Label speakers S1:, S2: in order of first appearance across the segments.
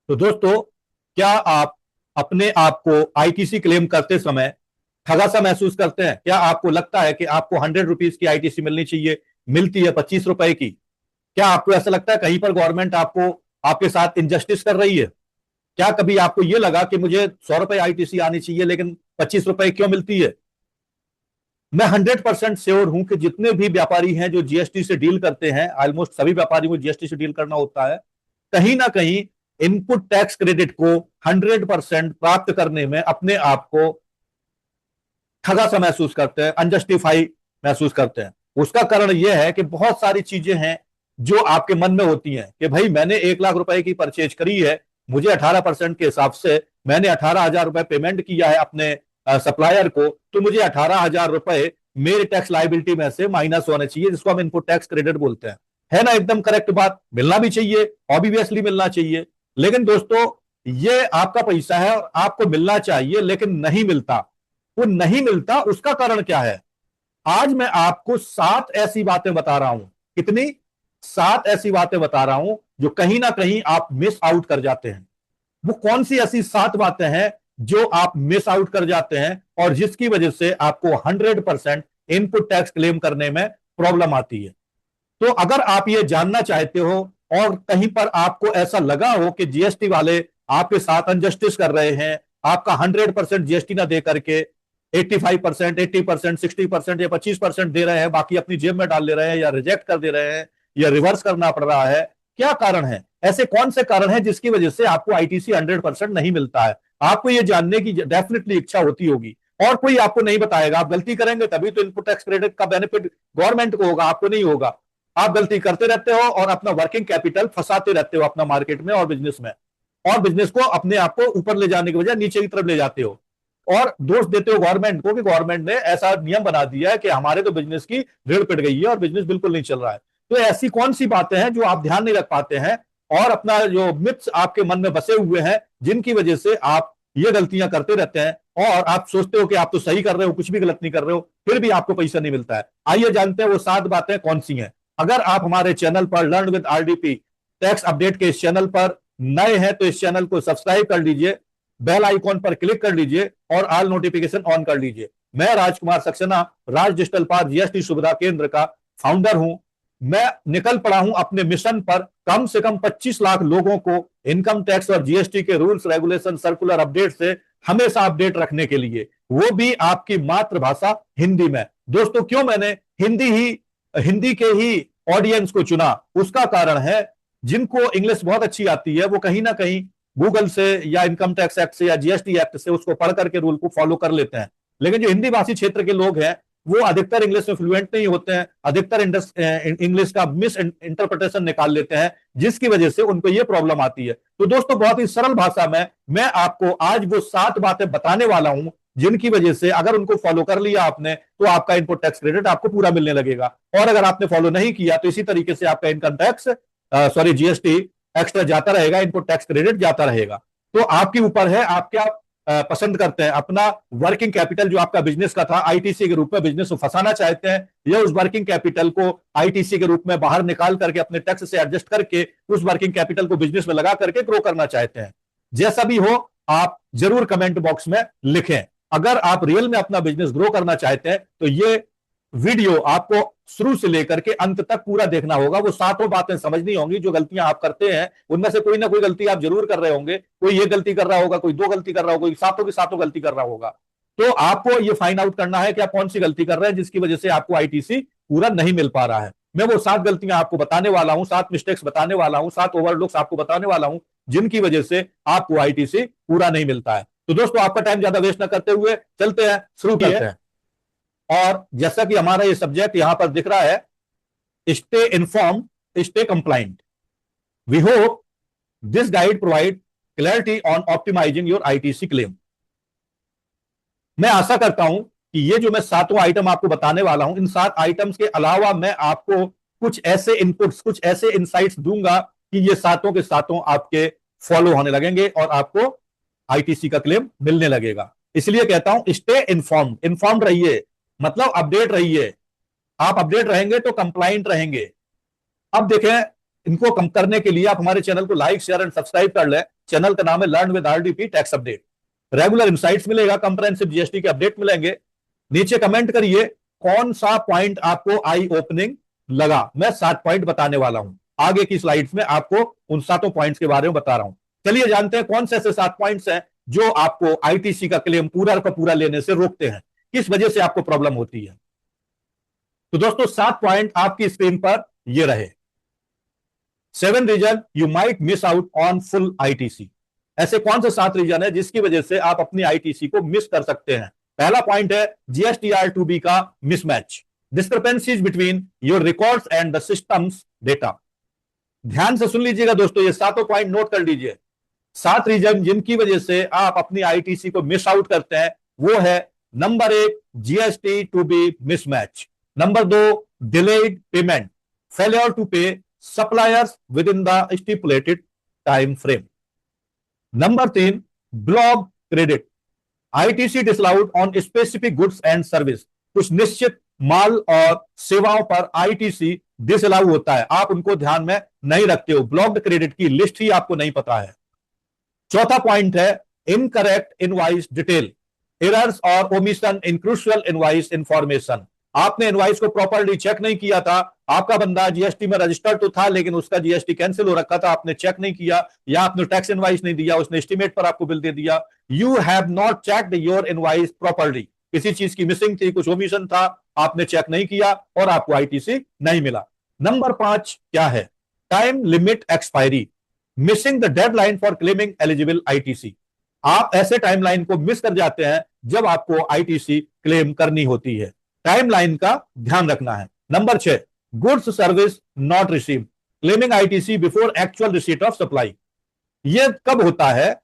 S1: तो दोस्तों, क्या आप अपने आप को आईटीसी क्लेम करते समय ठगा सा महसूस करते हैं? क्या आपको लगता है कि आपको 100 रुपीज की आईटीसी मिलनी चाहिए, मिलती है 25 रुपए की? क्या आपको ऐसा लगता है कहीं पर गवर्नमेंट आपको आपके साथ इनजस्टिस कर रही है? क्या कभी आपको यह लगा कि मुझे 100 रुपए आईटीसी आनी चाहिए लेकिन 25 रुपए क्यों मिलती है? मैं 100% श्योर हूं कि जितने भी व्यापारी हैं जो जीएसटी से डील करते हैं, ऑलमोस्ट सभी व्यापारी को जीएसटी से डील करना होता है, कहीं ना कहीं इनपुट टैक्स क्रेडिट को 100% प्राप्त करने में अपने आप को ठगा सा महसूस करते हैं, अनजस्टिफाई महसूस करते हैं। उसका कारण यह है कि बहुत सारी चीजें हैं जो आपके मन में होती हैं कि भाई मैंने 1 लाख रुपए की परचेज करी है, मुझे 18% के हिसाब से मैंने 18,000 रुपए पेमेंट किया है अपने सप्लायर को, तो मुझे 18,000 रुपए मेरे टैक्स लाइबिलिटी में से माइनस होने चाहिए, जिसको हम इनपुट टैक्स क्रेडिट बोलते हैं। है ना एकदम करेक्ट बात? मिलना भी चाहिए, ऑब्वियसली मिलना चाहिए। लेकिन दोस्तों, ये आपका पैसा है और आपको मिलना चाहिए, लेकिन नहीं मिलता। वो नहीं मिलता, उसका कारण क्या है? आज मैं आपको 7 ऐसी बातें बता रहा हूं। कितनी? 7 ऐसी बातें बता रहा हूं जो कहीं ना कहीं आप मिस आउट कर जाते हैं। वो कौन सी ऐसी 7 बातें हैं जो आप मिस आउट कर जाते हैं और जिसकी वजह से आपको 100% इनपुट टैक्स क्लेम करने में प्रॉब्लम आती है? तो अगर आप ये जानना चाहते हो और कहीं पर आपको ऐसा लगा हो कि जीएसटी वाले आपके साथ अनजस्टिस कर रहे हैं, आपका 100% जीएसटी ना दे करके 85%, 80%, 60% या 25% दे रहे हैं, बाकी अपनी जेब में डाल ले रहे हैं या रिजेक्ट कर दे रहे हैं या रिवर्स करना पड़ रहा है, क्या कारण है? ऐसे कौन से कारण है जिसकी वजह से आपको आईटीसी 100% नहीं मिलता है? आपको यह जानने की डेफिनेटली इच्छा होती होगी और कोई आपको नहीं बताएगा। आप गलती करेंगे तभी तो इनपुट टैक्स क्रेडिट का बेनिफिट गवर्नमेंट को होगा, आपको नहीं होगा। आप गलती करते रहते हो और अपना वर्किंग कैपिटल फंसाते रहते हो अपना मार्केट में और बिजनेस में, और बिजनेस को अपने आप को ऊपर ले जाने की बजाय नीचे की तरफ ले जाते हो और दोष देते हो गवर्नमेंट को कि गवर्नमेंट ने ऐसा नियम बना दिया है कि हमारे तो बिजनेस की रीढ़ पिट गई है और बिजनेस बिल्कुल नहीं चल रहा है। तो ऐसी कौन सी बातें हैं जो आप ध्यान नहीं रख पाते हैं और अपना जो मिथ्स आपके मन में बसे हुए हैं, जिनकी वजह से आप ये गलतियां करते रहते हैं और आप सोचते हो कि आप तो सही कर रहे हो, कुछ भी गलत नहीं कर रहे हो, फिर भी आपको पैसा नहीं मिलता है। आइए जानते हैं वो 7 बातें कौन सी हैं। अगर आप हमारे चैनल पर learn with RDP tax update के इस चैनल पर नए हैं तो इस चैनल को सब्सक्राइब कर लीजिए, बेल आइकॉन पर क्लिक कर लीजिए और ऑल नोटिफिकेशन ऑन कर लीजिए। मैं राजकुमार सक्सेना, राज डिजिटल पार जीएसटी सुविधा केंद्र का फाउंडर हूं। मैं निकल पड़ा हूं अपने मिशन पर कम से कम 25 लाख लोगों को इनकम टैक्स और जीएसटी के रूल्स, रेगुलेशन, सर्कुलर अपडेट से हमेशा अपडेट रखने के लिए, वो भी आपकी मातृभाषा हिंदी में। दोस्तों, क्यों मैंने हिंदी के ही ऑडियंस को चुना? उसका कारण है जिनको इंग्लिश बहुत अच्छी आती है वो कहीं ना कहीं गूगल से या इनकम टैक्स एक्ट से या जीएसटी एक्ट से उसको पढ़ करके रूल को फॉलो कर लेते हैं। लेकिन जो हिंदी भाषी क्षेत्र के लोग हैं वो अधिकतर इंग्लिश में फ्लुएंट नहीं होते हैं, अधिकतर इंग्लिश का मिस इंटरप्रिटेशन निकाल लेते हैं, जिसकी वजह से उनको ये प्रॉब्लम आती है। तो दोस्तों, बहुत ही सरल भाषा में मैं आपको आज वो 7 बातें बताने वाला हूं जिनकी वजह से अगर उनको फॉलो कर लिया आपने तो आपका इनपुट टैक्स क्रेडिट आपको पूरा मिलने लगेगा, और अगर आपने फॉलो नहीं किया तो इसी तरीके से आपका इनकम टैक्स जीएसटी एक्स्ट्रा जाता रहेगा, इनपुट टैक्स क्रेडिट जाता रहेगा। तो आपके ऊपर है, आप क्या पसंद करते हैं? अपना वर्किंग कैपिटल जो आपका बिजनेस का था आईटीसी के रूप में बिजनेस को फंसाना चाहते हैं, या उस वर्किंग कैपिटल को आईटीसी के रूप में बाहर निकाल करके अपने टैक्स से एडजस्ट करके उस वर्किंग कैपिटल को बिजनेस में लगा करके ग्रो करना चाहते हैं? जैसा भी हो आप जरूर कमेंट बॉक्स में लिखें। अगर आप रियल में अपना बिजनेस ग्रो करना चाहते हैं तो ये वीडियो आपको शुरू से लेकर के अंत तक पूरा देखना होगा। वो 7 बातें समझनी होंगी। जो गलतियां आप करते हैं उनमें से कोई ना कोई गलती आप जरूर कर रहे होंगे। कोई ये गलती कर रहा होगा, कोई 2 गलती कर रहा होगा, कोई 7 की 7 गलती कर रहा होगा। तो आपको ये फाइंड आउट करना है कि आप कौन सी गलती कर रहे हैं जिसकी वजह से आपको आईटीसी पूरा नहीं मिल पा रहा है। मैं वो 7 गलतियां आपको बताने वाला हूं, 7 मिस्टेक्स बताने वाला हूं, 7 ओवरलुक्स आपको बताने वाला हूं जिनकी वजह से आपको आईटीसी पूरा नहीं मिलता है। तो दोस्तों, आपका टाइम ज्यादा वेस्ट ना करते हुए चलते हैं, शुरू करते हैं। और जैसा कि हमारा ये सब्जेक्ट यहां पर दिख रहा है, stay informed, stay compliant. We hope this guide provide clarity on optimizing your ITC claim. मैं आशा करता हूं कि ये जो मैं 7 आइटम आपको बताने वाला हूं, इन 7 आइटम्स के अलावा मैं आपको कुछ ऐसे इनपुट्स, कुछ ऐसे इंसाइट्स दूंगा कि ये 7 के 7 आपके फॉलो होने लगेंगे और आपको आईटीसी का क्लेम मिलने लगेगा। इसलिए कहता हूं स्टे इन्फॉर्म्ड। इन्फॉर्म्ड रहिए मतलब अपडेट रहिए। आप अपडेट रहेंगे तो कंप्लाइंट रहेंगे। अब देखें, इनको कम करने के लिए आप हमारे चैनल को लाइक, शेयर एंड सब्सक्राइब कर लें। चैनल का नाम है learn with RDP tax update. Regular insights मिलेगा, कंप्रेहेंसिव जीएसटी के अपडेट मिलेंगे। नीचे कमेंट करिए कौन सा पॉइंट आपको आई ओपनिंग लगा। मैं 7 पॉइंट बताने वाला हूं, आगे की स्लाइड्स में आपको उन 7 पॉइंट्स के बारे में बता रहा हूं। चलिए जानते हैं कौन से ऐसे 7 पॉइंट्स हैं जो आपको आईटीसी का क्लेम पूरा का पूरा लेने से रोकते हैं, किस वजह से आपको प्रॉब्लम होती है। तो दोस्तों 7 पॉइंट आपकी स्क्रीन पर ये रहे। 7 reason you might miss out on full ITC. ऐसे कौन से 7 रीजन है जिसकी वजह से आप अपनी आईटीसी को मिस कर सकते हैं। पहला पॉइंट है जीएसटीआर टू बी का mismatch, discrepancies between your records and the systems data. ध्यान से सुन लीजिएगा दोस्तों, ये 7 पॉइंट नोट कर लीजिए। 7 रीजन जिनकी वजह से आप अपनी आईटीसी को मिस आउट करते हैं वो है, number 1 GST two B mismatch, number 2 delayed payment, failure to pay suppliers with in the stipulated time frame, number 3 block credit, ITC disallowed on specific goods and service. कुछ निश्चित माल और सेवाओं पर आईटीसी डिसअलाउ होता है, आप उनको ध्यान में नहीं रखते हो, ब्लॉक्ड क्रेडिट की लिस्ट ही आपको नहीं पता है। चौथा पॉइंट है इनकरेक्ट इनवॉइस डिटेल, एरर्स और ओमिशन इन क्रूशियल इनवॉइस इंफॉर्मेशन। आपने इनवॉइस को प्रॉपर्ली चेक नहीं किया था, आपका बंदा जीएसटी में रजिस्टर्ड तो था लेकिन उसका जीएसटी कैंसिल हो रखा था, आपने चेक नहीं किया, या आपने टैक्स इनवॉइस नहीं दिया, उसने एस्टीमेट पर आपको बिल दे दिया। You have not checked your invoice properly, किसी चीज की मिसिंग थी, कुछ ओमिशन था, आपने चेक नहीं किया और आपको आईटीसी नहीं मिला। नंबर 5 क्या है, time limit expiry, missing the deadline for claiming eligible ITC. आप ऐसे टाइमलाइन को मिस कर जाते हैं जब आपको आईटीसी क्लेम करनी होती है, टाइमलाइन का ध्यान रखना है। Number 6 goods service not receive, claiming ITC before actual receipt of supply. यह कब होता है,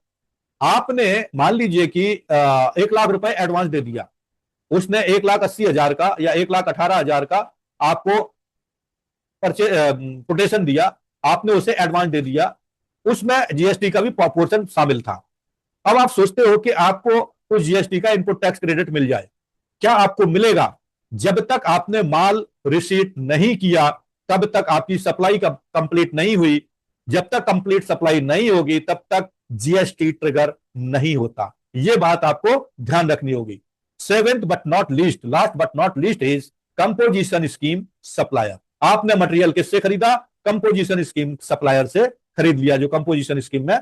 S1: आपने मान लीजिए कि 1 लाख रुपए एडवांस दे दिया, उसने 1,80,000 का या 1,18,000 का आपको कोटेशन दिया, आपने उसे एडवांस दे दिया, उसमें जीएसटी का भी पोर्शन शामिल था। अब आप सोचते हो कि आपको उस जीएसटी का इनपुट टैक्स क्रेडिट मिल जाए, क्या आपको मिलेगा? जब तक आपने माल रिसीट नहीं किया तब तक आपकी सप्लाई कंप्लीट नहीं हुई, जब तक कंप्लीट सप्लाई नहीं होगी तब तक जीएसटी ट्रिगर नहीं होता। यह बात आपको ध्यान रखनी होगी। 7th but not least, last but not least is composition scheme supplier. आपने मटेरियल किससे खरीदा? कंपोजिशन स्कीम सप्लायर से खरीद लिया, जो कंपोजिशन स्कीम में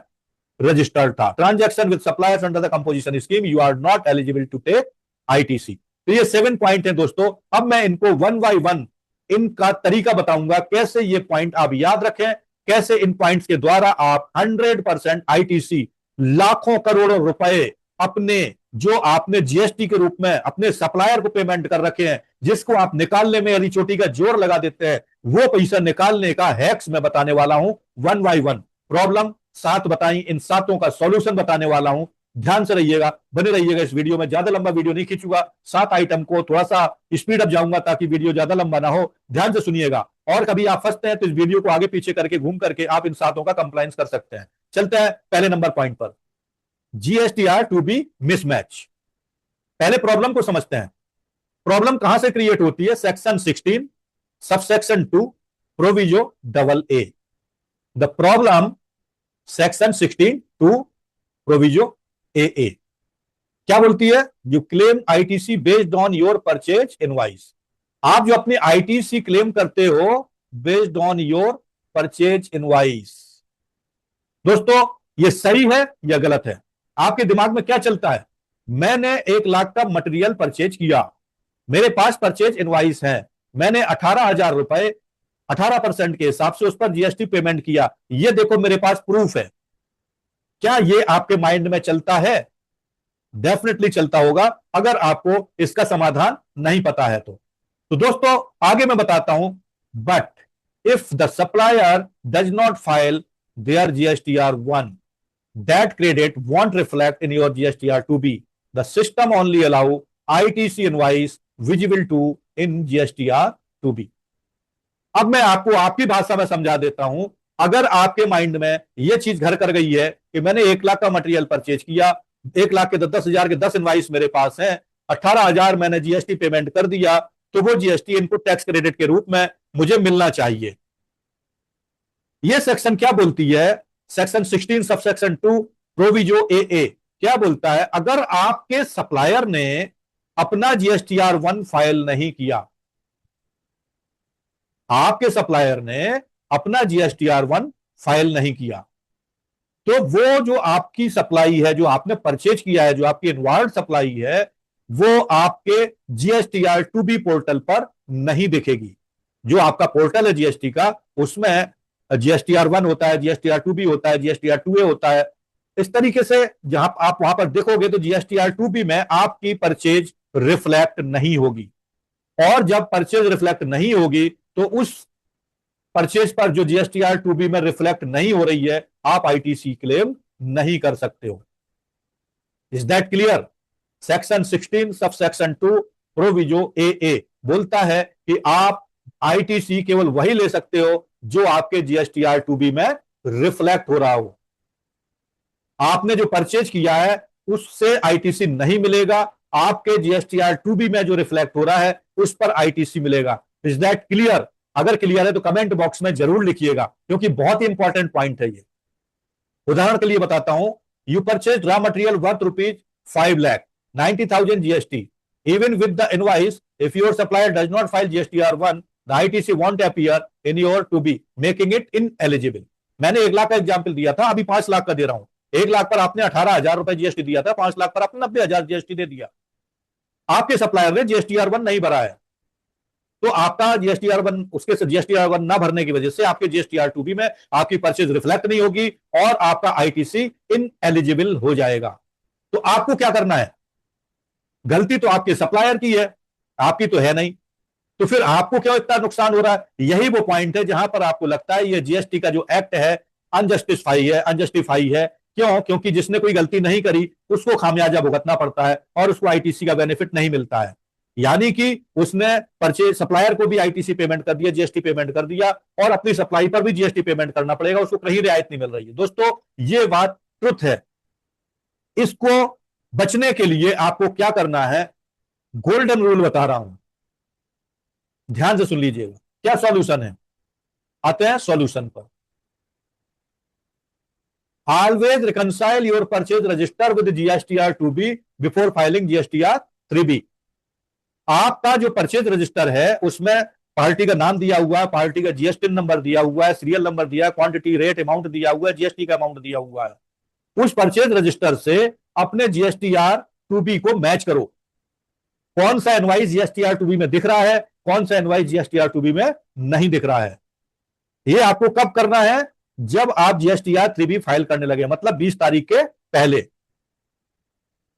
S1: रजिस्टर्ड था। Transaction with suppliers under the composition scheme, you are not eligible to take ITC. तो ये 7 पॉइंट है दोस्तों। अब मैं इनको 1 बाय 1 इनका तरीका बताऊंगा, कैसे ये पॉइंट आप याद रखें, कैसे इन पॉइंट्स के द्वारा आप 100% आईटीसी, लाखों करोड़ों रुपए अपने, जो आपने जीएसटी के रूप में अपने सप्लायर को पेमेंट कर रखे हैं, जिसको आप निकालने में यदि चोटी का जोर लगा देते हैं, वो पैसा निकालने का हैक्स मैं बताने वाला हूं 1 बाय 1। प्रॉब्लम 7 बताई, इन 7 का सॉल्यूशन बताने वाला हूं। ध्यान से रहिएगा, बने रहिएगा इस वीडियो में। ज्यादा लंबा वीडियो नहीं खींचूंगा, 7 आइटम को थोड़ा सा स्पीड अप जाऊंगा ताकि वीडियो ज्यादा लंबा ना हो। ध्यान से सुनिएगा, और कभी आप फंसते हैं तो इस वीडियो को आगे पीछे करके घूम करके आप इन 7 का कंप्लायंस कर सकते हैं। चलते हैं पहले नंबर पॉइंट पर, जीएसटीआर टू बी मिसमैच। पहले प्रॉब्लम को समझते हैं। प्रॉब्लम कहां से क्रिएट होती है? Section 16 subsection 2 proviso double A. The problem section 16 2 proviso A. क्या बोलती है? You claim ITC based on your purchase invoice. आप जो अपनी आईटीसी क्लेम करते हो based on your purchase invoice. दोस्तों ये सही है या गलत है? आपके दिमाग में क्या चलता है? मैंने 1 लाख का मटेरियल परचेज किया, मेरे पास परचेज इनवॉइस है, मैंने 18,000 रुपए 18% के हिसाब से उस पर जीएसटी पेमेंट किया, ये देखो मेरे पास प्रूफ है। क्या ये आपके माइंड में चलता है? डेफिनेटली चलता होगा, अगर आपको इसका समाधान नहीं पता है तो दोस्तों आगे मैं बताता हूं। But if the supplier does not file there GSTR 1, that credit won't reflect in your GSTR 2B. The system only allow ITC invoice visible to in GSTR 2B. अब मैं आपको आपकी भाषा में समझा देता हूं। अगर आपके माइंड में यह चीज घर कर गई है कि मैंने 1 लाख का मटेरियल परचेज किया, 1 लाख के 10,000 के 10 इनवाइस मेरे पास हैं, 18,000 मैंने जीएसटी पेमेंट कर दिया, तो वो जीएसटी इनपुट टैक्स क्रेडिट के रूप में मुझे मिलना चाहिए। ये सेक्शन क्या बोलती है, section 16 sub section 2 proviso A क्या बोलता है, अगर आपके सप्लायर ने अपना GSTR1 फाइल नहीं किया, आपके सप्लायर ने अपना GSTR1 फाइल नहीं किया, तो वो जो आपकी सप्लाई है, जो आपने परचेज किया है, जो आपकी इनवार्ड सप्लाई है, वो आपके GSTR2B पोर्टल पर नहीं दिखेगी। जो आपका पोर्टल है जीएसटी का, उसमें GSTR1 होता है, GSTR2B होता है, GSTR2A होता है। इस तरीके से जहां आप वहां पर देखोगे तो GSTR2B में आपकी परचेज रिफ्लेक्ट नहीं होगी, और जब परचेज रिफ्लेक्ट नहीं होगी तो उस परचेज पर जो GSTR2B में रिफ्लेक्ट नहीं हो रही है, आप आईटीसी क्लेम नहीं कर सकते हो। Is that clear? Section 16 sub section 2 proviso ए बोलता है कि आप आईटीसी केवल वही ले सकते हो जो आपके GSTR2B में रिफ्लेक्ट हो रहा हो। आपने जो परचेज किया है उससे आईटीसी नहीं मिलेगा, आपके GSTR2B में जो रिफ्लेक्ट हो रहा है उस पर आईटीसी मिलेगा। Is that clear? अगर क्लियर है तो कमेंट बॉक्स में जरूर लिखिएगा, क्योंकि बहुत ही इंपॉर्टेंट पॉइंट है ये। उदाहरण के लिए बताता हूं, you purchase raw material worth ₹5 lakh 90,000 GST, even with the invoice, if your supplier does not file GSTR1, the ITC won't appear in your to be, making it ineligible। मैंने 1 लाख का एग्जाम्पल दिया था, अभी 5 लाख का दे रहा हूं। 1 लाख पर आपने 18,000 रुपए जीएसटी दिया था, 5 लाख पर आपने 90,000 जीएसटी दे दिया। आपके सप्लायर ने GSTR1 नहीं भरा है, तो आपका GSTR1, उसके GSTR1 ना भरने की वजह से आपके GSTR2B में आपकी परचेज रिफ्लेक्ट नहीं होगी और आपका आईटीसी इनएलिजिबल हो जाएगा। तो आपको क्या करना है? गलती तो आपके सप्लायर की है, आपकी तो है नहीं, तो फिर आपको क्यों इतना नुकसान हो रहा है? यही वो पॉइंट है जहां पर आपको लगता है ये जीएसटी का जो एक्ट है अनजस्टिफाई है। क्यों? क्योंकि जिसने कोई गलती नहीं करी उसको खामियाजा भुगतना पड़ता है और उसको आईटीसी का बेनिफिट नहीं मिलता है। यानी कि उसने परचेज सप्लायर को भी आईटीसी पेमेंट कर दिया, जीएसटी पेमेंट कर दिया, और अपनी सप्लाई पर भी जीएसटी पेमेंट करना पड़ेगा, उसको कहीं रियायत नहीं मिल रही है। दोस्तों, ये बात ट्रुथ है। इसको बचने के लिए आपको क्या करना है, गोल्डन रूल बता रहा हूं, ध्यान से सुन लीजिएगा। क्या सॉल्यूशन है? आते हैं सॉल्यूशन पर। Always reconcile your purchase register with GSTR2B before filing GSTR3B। आपका जो परचेज रजिस्टर है उसमें पार्टी का नाम दिया हुआ है, पार्टी का जीएसटी नंबर दिया हुआ है, सीरियल नंबर दिया है, क्वांटिटी, रेट, अमाउंट दिया हुआ है, जीएसटी का अमाउंट दिया हुआ है। उस परचेज रजिस्टर से अपने GSTR2B को मैच करो। कौन सा इनवाइस GSTR2B में दिख रहा है, कौन सा इनवाइस GSTR2B में नहीं दिख रहा है। ये आपको कब करना है? जब आप GSTR3B फाइल करने लगे, मतलब 20 तारीख के पहले।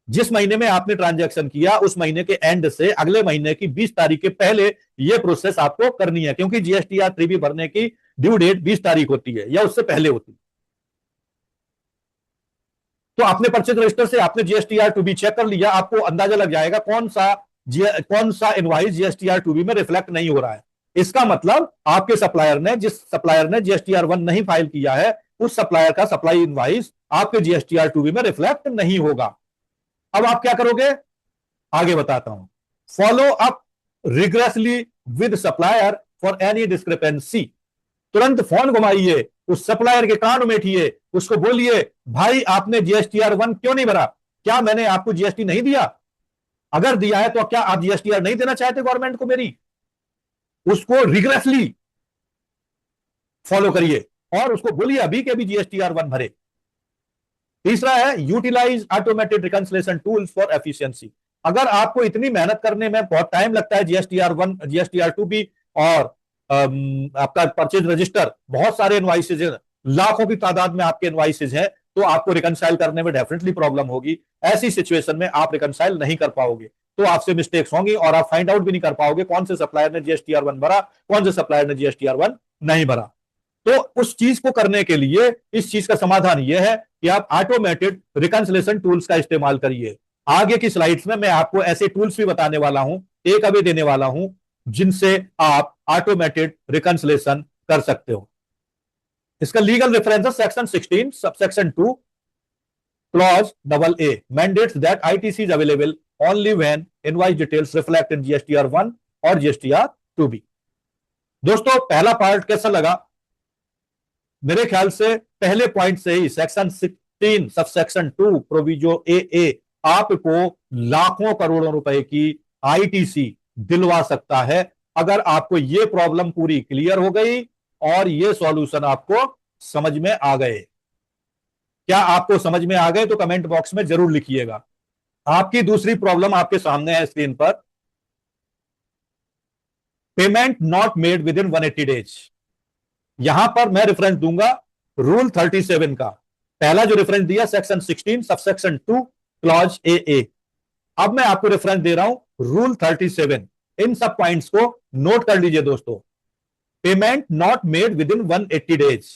S1: जिस महीने में आपने ट्रांजैक्शन किया उस महीने के एंड से अगले महीने की 20 तारीख के पहले यह प्रोसेस आपको करनी है, क्योंकि GSTR3B भरने की ड्यू डेट 20 तारीख होती है या उससे पहले होती है। तो आपने परचेज रजिस्टर से आपने GSTR2B चेक कर लिया, आपको अंदाजा लग जाएगा कौन सा इनवाइस GSTR2B में रिफ्लेक्ट नहीं हो रहा है। इसका मतलब आपके सप्लायर ने, जिस सप्लायर ने GSTR1 नहीं फाइल किया है, उस सप्लायर का सप्लाई इनवाइस आपके GSTR2B में रिफ्लेक्ट नहीं होगा। अब आप क्या करोगे, आगे बताता हूं। Follow up rigorously with supplier for any discrepancy. तुरंत फोन घुमाइए, उस सप्लायर के कान उमेठिए, उसको बोलिए, भाई आपने GSTR1 क्यों नहीं भरा? क्या मैंने आपको जीएसटी नहीं दिया? अगर दिया है तो क्या आप GSTR नहीं देना चाहते गवर्नमेंट को मेरी? उसको रिग्रेसली फॉलो करिए और उसको बोलिए अभी के भी GSTR1 भरे। तीसरा है utilize automated reconciliation tools for efficiency. अगर आपको इतनी मेहनत करने में बहुत टाइम लगता है, GSTR1, GSTR2B और आपका परचेज रजिस्टर, बहुत सारे इनवाइसेज हैं, लाखों की तादाद में आपके इनवाइसेज हैं, तो आपको रिकंसाइल करने में डेफिनेटली प्रॉब्लम होगी। ऐसी सिचुएशन में आप रिकंसाइल नहीं कर पाओगे, तो आपसे मिस्टेक्स होंगी और आप फाइंड आउट भी नहीं कर पाओगे कौन से सप्लायर ने GSTR1 भरा, कौन से सप्लायर ने GSTR1 नहीं भरा। तो उस चीज को करने के लिए इस चीज का समाधान यह है कि आप ऑटोमेटेड रिकंसिलिएशन टूल्स का इस्तेमाल करिए। आगे की स्लाइड्स में मैं आपको ऐसे टूल्स भी बताने वाला हूं, एक अवे देने वाला हूं, जिनसे आप ऑटोमेटेड रिकंसिलिएशन कर सकते हो। इसका लीगल रेफरेंस है section 16 subsection 2 clause AA mandates that ITC is available only when invoice details reflect in GSTR1 और GSTR2B। दोस्तों, पहला पार्ट कैसा लगा? मेरे ख्याल से पहले पॉइंट से ही सेक्शन 16 सबसेक्शन 2 प्रोविजो ए आपको लाखों करोड़ों रुपए की आईटीसी दिलवा सकता है, अगर आपको ये प्रॉब्लम पूरी क्लियर हो गई और ये सॉल्यूशन आपको समझ में आ गए। क्या आपको समझ में आ गए तो कमेंट बॉक्स में जरूर लिखिएगा। आपकी दूसरी प्रॉब्लम आपके सामने है स्क्रीन पर, payment not made within 180 days. यहां पर मैं रेफरेंस दूंगा रूल 37 का। पहला जो रेफरेंस दिया सेक्शन 16 सबसेक्शन 2 क्लॉज ए। अब मैं आपको रेफरेंस दे रहा हूं रूल 37। इन सब पॉइंट्स को नोट कर लीजिए दोस्तों। Payment not made within 180 days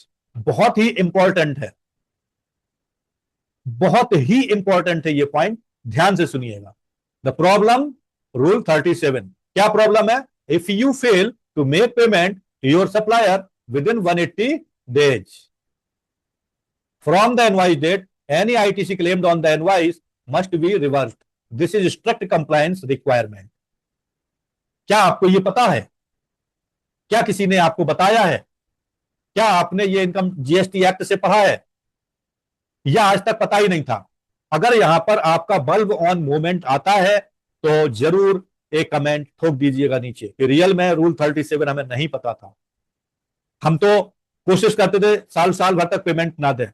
S1: बहुत ही इंपॉर्टेंट है, बहुत ही इंपॉर्टेंट है ये पॉइंट, ध्यान से सुनिएगा। द प्रॉब्लम रूल 37, क्या प्रॉब्लम है? If you fail to make payment to your supplier within 180 days from the invoice date, any ITC claimed on the invoice must be reversed. This is strict compliance requirement. क्या आपको यह पता है? क्या किसी ने आपको बताया है? क्या आपने ये इनकम जीएसटी एक्ट से पढ़ा है या आज तक पता ही नहीं था? अगर यहां पर आपका बल्ब ऑन मोमेंट आता है तो जरूर एक कमेंट ठोक दीजिएगा नीचे कि रियल में रूल 37 हमें नहीं पता था। हम तो कोशिश करते थे साल साल भर तक पेमेंट ना दें,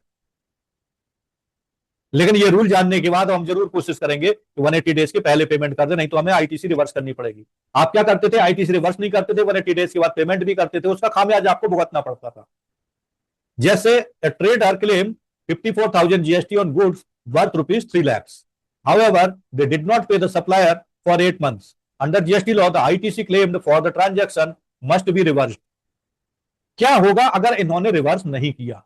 S1: लेकिन ये रूल जानने के बाद हम जरूर कोशिश करेंगे कि 180 डेज के पहले पेमेंट कर दे, नहीं तो हमें आईटीसी रिवर्स करनी पड़ेगी। आप क्या करते थे? आईटीसी रिवर्स नहीं करते थे, 180 डेज के बाद पेमेंट भी करते थे, उसका खामियाजा आपको भुगतना पड़ता था। जैसे trade her claim 54,000 GST on goods worth ₹3 lakhs. However, they did not pay the supplier for 8 months. Under GST law, the ITC claimed for the transaction must be reversed. क्या होगा अगर इन्होंने रिवर्स नहीं किया?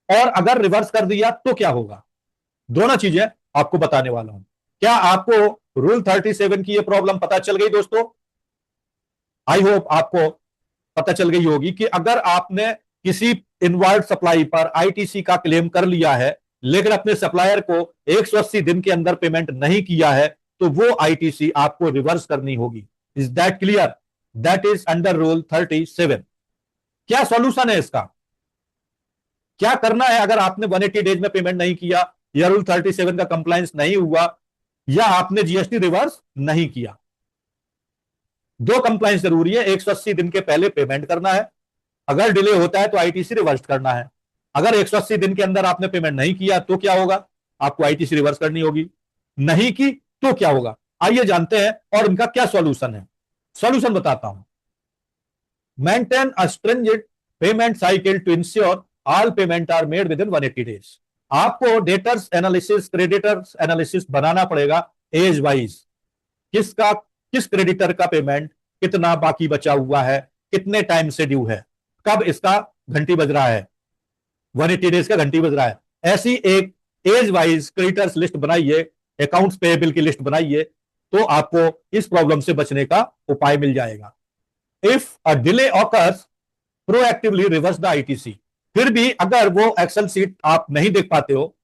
S1: और अगर रिवर्स कर दिया तो क्या होगा? दोनों चीजें आपको बताने वाला हूं। क्या आपको रूल 37 की ये प्रॉब्लम पता चल गई दोस्तों? आई होप आपको पता चल गई होगी कि अगर आपने किसी इनवॉइस सप्लाई पर आईटीसी का क्लेम कर लिया है लेकिन अपने सप्लायर को 180 दिन के अंदर पेमेंट नहीं किया है तो वो आईटीसी आपको रिवर्स करनी होगी। Is that clear? That is under rule 37। क्या सॉल्यूशन है इसका? क्या करना है अगर आपने 180 डेज में पेमेंट नहीं किया या रूल 37 का कंप्लायंस नहीं हुआ या आपने जीएसटी रिवर्स नहीं किया? दो कंप्लायंस जरूरी है। 180 दिन के पहले पेमेंट करना है, अगर डिले होता है तो आईटीसी रिवर्स करना है। अगर 180 दिन के अंदर आपने पेमेंट नहीं किया तो क्या होगा? आपको आईटीसी रिवर्स करनी होगी। नहीं की तो क्या होगा? आइए जानते हैं और इनका क्या सॉल्यूशन है। सॉल्यूशन बताता हूं। Maintain a stringent payment cycle to ensure all payment are made within 180 days. आपको डेटर्स एनालिसिस, क्रेडिटर्स एनालिसिस बनाना पड़ेगा एज वाइज। किस क्रेडिटर का पेमेंट कितना बाकी बचा हुआ है, कितने टाइम से ड्यू है, कब इसका घंटी बज रहा है, 180 डेज का घंटी बज रहा है। ऐसी एक एज वाइज क्रेडिटर्स लिस्ट बनाइए, अकाउंट्स पेएबल की लिस्ट बनाइए, तो आपको इस प्रॉब्लम से बचने का उपाय मिल जाएगा। If a delay occurs, proactively reverse the ITC. फिर भी अगर वो एक्सेल सीट आप नहीं देख पाते हो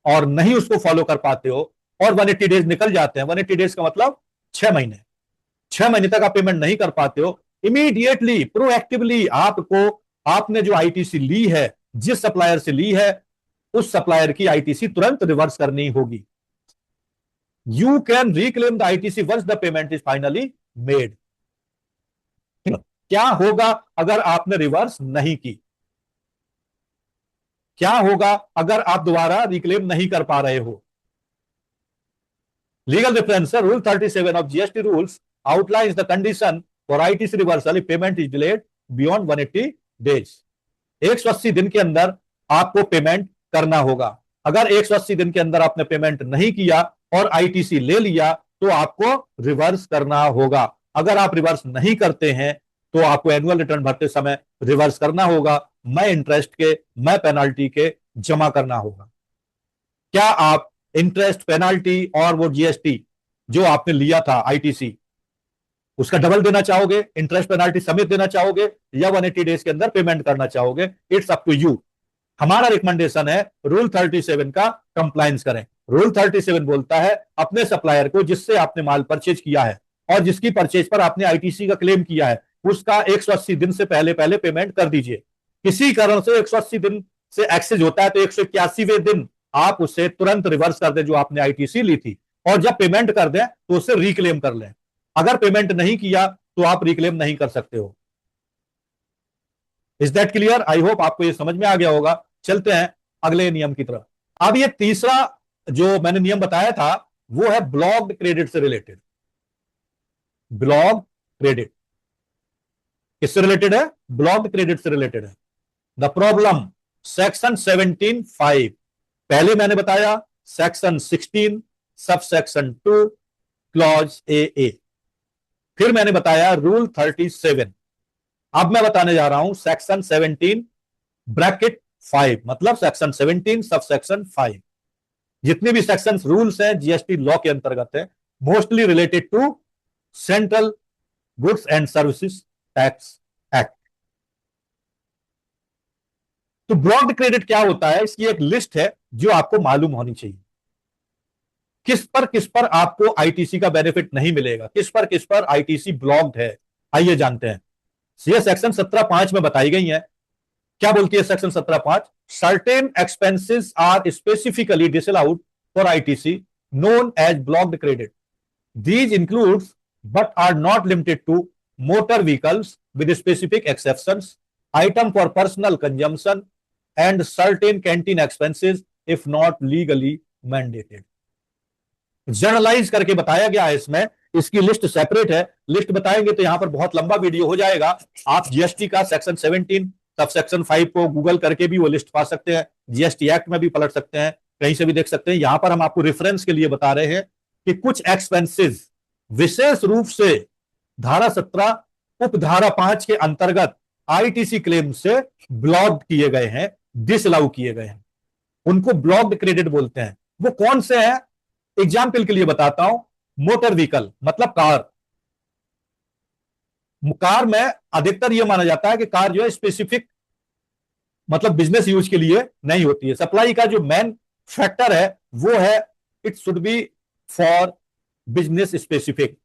S1: और नहीं उसको फॉलो कर पाते हो और 180 डेज निकल जाते हैं, 180 डेज का मतलब 6 महीने, 6 महीने तक आप पेमेंट नहीं कर पाते हो, इमीडिएटली प्रोएक्टिवली आपने जो आईटीसी ली है, जिस सप्लायर से ली है, उस सप्लायर की आईटीसी तुरंत रिवर्स करनी होगी। You can reclaim the ITC once the payment is finally made. क्या होगा अगर आपने रिवर्स नहीं की? क्या होगा अगर आप दोबारा रिक्लेम नहीं कर पा रहे हो? Legal reference rule 37 of GST rules outlines the condition for ITC reversal if payment is delayed beyond 180 days. 180 दिन के अंदर आपको पेमेंट करना होगा। अगर 180 दिन के अंदर आपने पेमेंट नहीं किया और आईटीसी ले लिया तो आपको रिवर्स करना होगा। अगर आप रिवर्स नहीं करते हैं तो आपको एनुअल रिटर्न भरते समय रिवर्स करना होगा, मैं इंटरेस्ट के, मैं पेनाल्टी के जमा करना होगा। क्या आप इंटरेस्ट, पेनाल्टी और वो जीएसटी जो आपने लिया था आईटीसी, उसका डबल देना चाहोगे, इंटरेस्ट पेनाल्टी समेत देना चाहोगे, या 180 डेज के अंदर पेमेंट करना चाहोगे? It's up to you. हमारा रिकमेंडेशन है रूल 37 का कंप्लायंस करें। रूल 37 बोलता है अपने सप्लायर को जिससे आपने माल परचेज किया है और जिसकी परचेज पर आपने आईटीसी का क्लेम किया है, उसका 180 दिन से पहले पेमेंट कर दीजिए। किसी कारण से 180 दिन से एक्सेज होता है तो 181वें दिन आप उसे तुरंत रिवर्स कर दें जो आपने आईटीसी ली थी, और जब पेमेंट कर दें तो उसे रिक्लेम कर लें। अगर पेमेंट नहीं किया तो आप रिक्लेम नहीं कर सकते हो। Is that clear? I hope आपको ये समझ में आ गया होगा। चलते हैं अगले नियम की तरफ। अब ये तीसरा जो मैंने नियम बताया था वो है ब्लॉक्ड क्रेडिट से रिलेटेड। ब्लॉक्ड क्रेडिट किससे रिलेटेड है? ब्लॉक्ड क्रेडिट से रिलेटेड है। The problem section 17(5). पहले मैंने बताया section 16 sub section 2 clause A. फिर मैंने बताया रूल 37। अब मैं बताने जा रहा हूं सेक्शन 17 ब्रैकेट 5, मतलब सेक्शन 17 सब सेक्शन 5। जितने भी सेक्शन रूल्स हैं जीएसटी लॉ के अंतर्गत है, mostly related to central goods and services tax act. तो ब्लॉक्ड क्रेडिट क्या होता है, इसकी एक लिस्ट है जो आपको मालूम होनी चाहिए। किस पर आपको आईटीसी का बेनिफिट नहीं मिलेगा, किस पर आईटीसी ब्लॉक्ड है, आइए जानते हैं। ये सेक्शन 17(5) में बताई गई है। क्या बोलती है section 17(5)? Certain expenses are specifically disallowed for ITC known as blocked credit. These includes but are not limited to motor vehicles with specific exceptions, item for personal consumption and certain canteen expenses if not legally mandated. Journalize करके बताया गया है इसमें, इसकी list separate है। List बताएंगे तो यहां पर बहुत लंबा वीडियो हो जाएगा। आप जीएसटी का सेक्शन 17 सब सेक्शन 5 को गूगल करके भी वो लिस्ट पा सकते हैं, जीएसटी एक्ट में भी पलट सकते हैं, कहीं से भी देख सकते हैं। यहां पर हम आपको रेफरेंस के लिए बता रहे हैं कि कुछ एक्सपेंसेस विशेष रूप से धारा 17 उपधारा 5 के अंतर्गत आईटीसी क्लेम से ब्लॉक किए गए हैं, डिसअलाउ किए गए हैं, उनको ब्लॉक्ड क्रेडिट बोलते हैं। वो कौन से हैं? एग्जाम्पल के लिए बताता हूं। मोटर व्हीकल मतलब कार। कार में अधिकतर यह माना जाता है कि कार जो है स्पेसिफिक मतलब बिजनेस यूज के लिए नहीं होती है। सप्लाई का जो मेन फैक्टर है वो है it should be for business specific.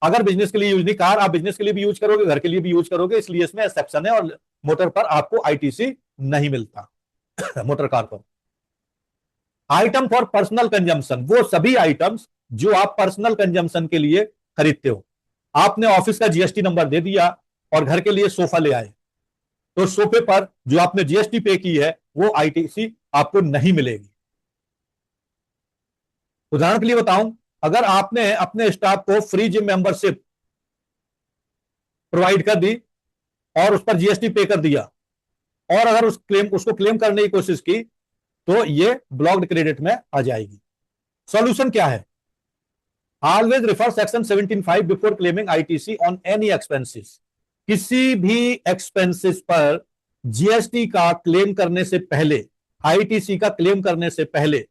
S1: अगर बिजनेस के लिए यूज नहीं, कार आप बिजनेस के लिए भी यूज करोगे, घर के लिए भी यूज करोगे, इसलिए इसमें एक्सेप्शन है। और मोटर पर आपको आईटीसी नहीं मिलता मोटर कार पर। आइटम फॉर पर्सनल कंजम्पशन, वो सभी आइटम्स जो आप पर्सनल कंजम्पशन के लिए खरीदते हो। आपने ऑफिस का जीएसटी नंबर दे दिया और घर के लिए सोफा ले आए, तो सोफे पर जो आपने जीएसटी पे की है वो आईटीसी आपको नहीं मिलेगी। उदाहरण के लिए बताऊं, अगर आपने अपने स्टाफ को फ्री जिम मेंबरशिप प्रोवाइड कर दी और उस पर जीएसटी पे कर दिया, और अगर उसको क्लेम करने की कोशिश की तो ये ब्लॉक्ड क्रेडिट में आ जाएगी। सॉल्यूशन क्या है? Always refer section 17(5) before claiming ITC on any expenses. किसी भी एक्सपेंसेस पर जीएसटी का क्लेम करने से पहले, आईटीसी का क्लेम करने से पहले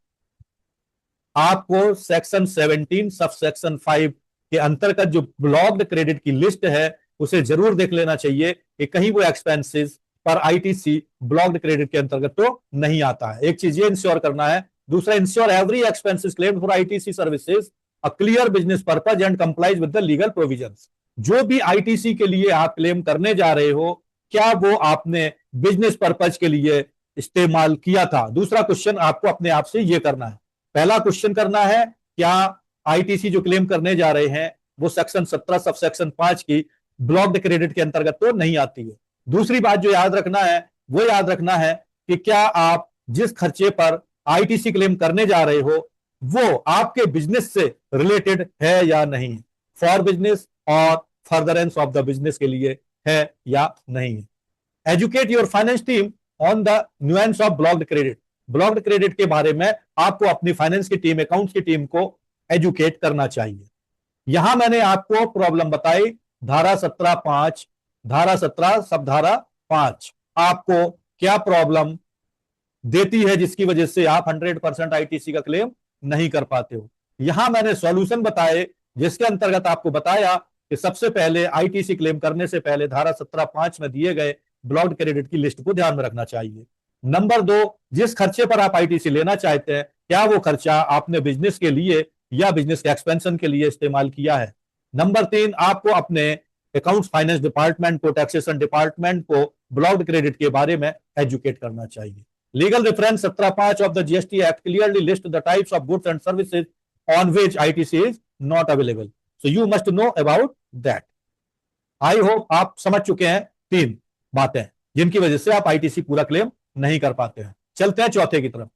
S1: आपको सेक्शन 17 सब सेक्शन 5 के अंतर्गत जो ब्लॉक्ड क्रेडिट की लिस्ट है उसे जरूर देख लेना चाहिए कि कहीं वो एक्सपेंसेस पर आईटीसी ब्लॉक्ड क्रेडिट के अंतर्गत तो नहीं आता है। एक चीज ये इंश्योर करना है। दूसरा, ensure every expenses claimed for ITC services a clear business purpose and complies with the legal provisions. जो भी आईटीसी के लिए आप क्लेम करने जा रहे हो, क्या वो आपने बिजनेस पर्पज के लिए इस्तेमाल किया था? दूसरा क्वेश्चन आपको अपने आप से ये करना है। पहला क्वेश्चन करना है, क्या आईटीसी जो क्लेम करने जा रहे हैं वो सेक्शन 17 सब सेक्शन 5 की ब्लॉक्ड क्रेडिट के अंतर्गत तो नहीं आती है। दूसरी बात जो याद रखना है वो याद रखना है कि क्या आप जिस खर्चे पर आईटीसी क्लेम करने जा रहे हो वो आपके बिजनेस से रिलेटेड है या नहीं, फॉर बिजनेस और फर्दरेंस ऑफ द बिजनेस के लिए है या नहीं है। Educate your finance team on the nuance of blocked credit. Blocked credit के बारे में आपको अपनी फाइनेंस की टीम, अकाउंट्स की टीम को एजुकेट करना चाहिए। यहां मैंने आपको प्रॉब्लम बताई धारा 17(5), धारा 17 सब धारा 5 आपको क्या प्रॉब्लम देती है जिसकी वजह से आप 100% आईटीसी का क्लेम नहीं कर पाते हो। यहां मैंने सॉल्यूशन बताए जिसके अंतर्गत आपको बताया कि सबसे पहले आईटीसी क्लेम करने से पहले धारा 17(5) में दिए गए ब्लॉक्ड क्रेडिट की लिस्ट को ध्यान में रखना चाहिए। नंबर 2, जिस खर्चे पर आप आईटीसी लेना चाहते हैं क्या वो खर्चा आपने बिजनेस के लिए या बिजनेस के एक्सपेंशन के लिए इस्तेमाल किया है। नंबर 3, आपको अपने अकाउंट्स फाइनेंस डिपार्टमेंट को, टैक्सेशन डिपार्टमेंट को ब्लॉक्ड क्रेडिट के बारे में एजुकेट करना चाहिए। Legal reference 17(5) of the GST act clearly list the types of goods and services on which ITC is not available, so you must know about that. I hope आप समझ चुके हैं 3 बातें जिनकी वजह से आप आईटीसी पूरा क्लेम नहीं कर पाते हैं। चलते हैं चौथे की तरफ।